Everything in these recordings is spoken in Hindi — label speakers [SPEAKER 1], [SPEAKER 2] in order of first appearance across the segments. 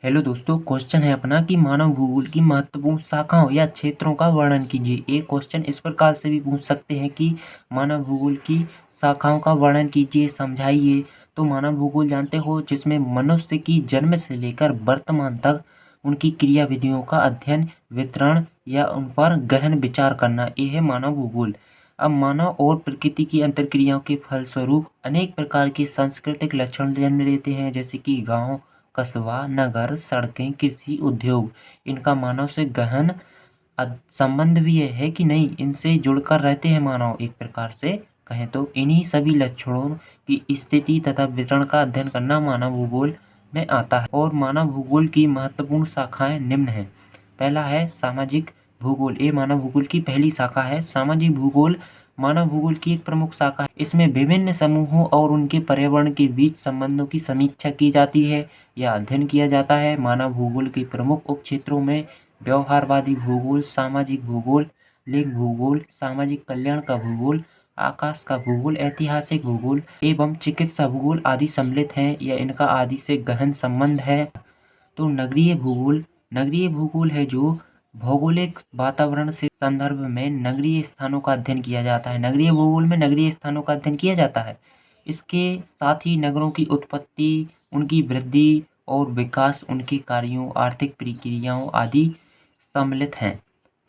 [SPEAKER 1] हेलो दोस्तों, क्वेश्चन है अपना कि मानव भूगोल की महत्वपूर्ण शाखाओं या क्षेत्रों का वर्णन कीजिए। एक क्वेश्चन इस प्रकार से भी पूछ सकते हैं कि मानव भूगोल की शाखाओं का वर्णन कीजिए, समझाइए। तो मानव भूगोल जानते हो, जिसमें मनुष्य की जन्म से लेकर वर्तमान तक उनकी क्रियाविधियों का अध्ययन, वितरण या उन पर गहन विचार करना, ये है मानव भूगोल। अब मानव और प्रकृति की अंतर्क्रियाओं के फलस्वरूप अनेक प्रकार के सांस्कृतिक लक्षण जन्म लेते हैं, जैसे कि गांव, कस्बा, नगर, सड़कें, कृषि, उद्योग। इनका मानव से गहन संबंध भी है कि नहीं, इनसे जुड़कर रहते हैं मानव, एक प्रकार से कहें तो। इन्हीं सभी लक्षणों की स्थिति तथा वितरण का अध्ययन करना मानव भूगोल में आता है। और मानव भूगोल की महत्वपूर्ण शाखाएं निम्न हैं। पहला है सामाजिक भूगोल। ये मानव भूगोल की पहली शाखा है। सामाजिक भूगोल मानव भूगोल की एक प्रमुख शाखा है। इसमें विभिन्न समूहों और उनके पर्यावरण के बीच संबंधों की समीक्षा की जाती है या अध्ययन किया जाता है। मानव भूगोल के प्रमुख उपक्षेत्रों में व्यवहारवादी भूगोल, सामाजिक भूगोल, लिंग भूगोल, सामाजिक कल्याण का भूगोल, आकाश का भूगोल, ऐतिहासिक भूगोल एवं चिकित्सा भूगोल आदि सम्मिलित हैं या इनका आदि से गहन संबंध है। तो नगरीय भूगोल, नगरीय भूगोल है जो भौगोलिक वातावरण से संदर्भ में नगरीय स्थानों का अध्ययन किया जाता है। नगरीय भूगोल में नगरीय स्थानों का अध्ययन किया जाता है। इसके साथ ही नगरों की उत्पत्ति, उनकी वृद्धि और विकास, उनके कार्यों, आर्थिक प्रक्रियाओं आदि सम्मिलित हैं।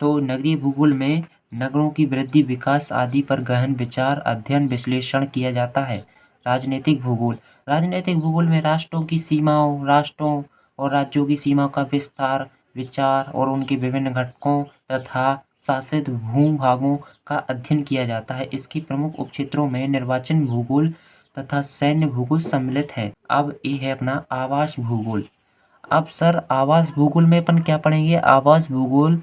[SPEAKER 1] तो नगरीय भूगोल में नगरों की वृद्धि, विकास आदि पर गहन विचार, अध्ययन, विश्लेषण किया जाता है। राजनीतिक भूगोल, राजनीतिक भूगोल में राष्ट्रों की सीमाओं, राष्ट्रों और राज्यों की सीमाओं का विस्तार, विचार और उनके विभिन्न घटकों तथा शासित भूभागों का अध्ययन किया जाता है। इसके प्रमुख उपक्षेत्रों में निर्वाचन भूगोल तथा सैन्य भूगोल सम्मिलित है। अब ये है अपना आवास भूगोल। अब सर, आवास भूगोल में अपन क्या पढ़ेंगे? आवास भूगोल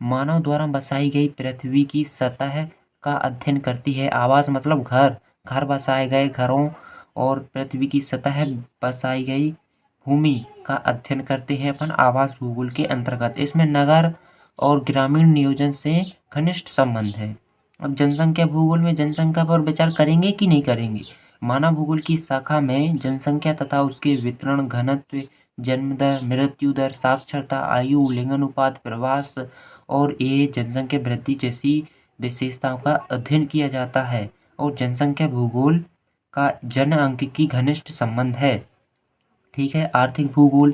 [SPEAKER 1] मानव द्वारा बसाई गई पृथ्वी की सतह का अध्ययन करती है। आवास मतलब घर, घर बसाए गए घरों और पृथ्वी की सतह बसाई गई भूमि का अध्ययन करते हैं अपन आवास भूगोल के अंतर्गत। इसमें नगर और ग्रामीण नियोजन से घनिष्ठ संबंध है। अब जनसंख्या भूगोल में जनसंख्या पर विचार करेंगे कि नहीं करेंगे? मानव भूगोल की शाखा में जनसंख्या तथा उसके वितरण, घनत्व, जन्म दर, मृत्यु दर, साक्षरता, आयु, लिंगानुपात, प्रवास और ये जनसंख्या वृद्धि जैसी विशेषताओं का अध्ययन किया जाता है। और जनसंख्या भूगोल का जनआंख्यिकी घनिष्ठ संबंध है। ठीक है। आर्थिक भूगोल,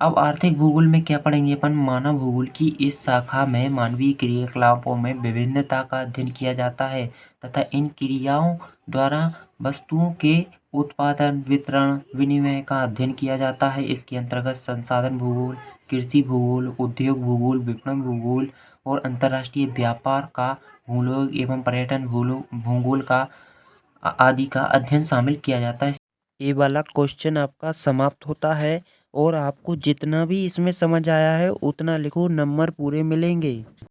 [SPEAKER 1] अब आर्थिक भूगोल में क्या पढ़ेंगे अपन? मानव भूगोल की इस शाखा में मानवीय क्रियाकलापों में विभिन्नता का अध्ययन किया जाता है तथा इन क्रियाओं द्वारा वस्तुओं के उत्पादन, वितरण, विनिमय का अध्ययन किया जाता है। इसके अंतर्गत संसाधन भूगोल, कृषि भूगोल, उद्योग भूगोल, विपणन भूगोल और अंतर्राष्ट्रीय व्यापार का भूगोल एवं पर्यटन भूगोल का आदि का अध्ययन शामिल किया जाता है। ये वाला क्वेश्चन आपका समाप्त होता है और आपको जितना भी इसमें समझ आया है उतना लिखो, नंबर पूरे मिलेंगे।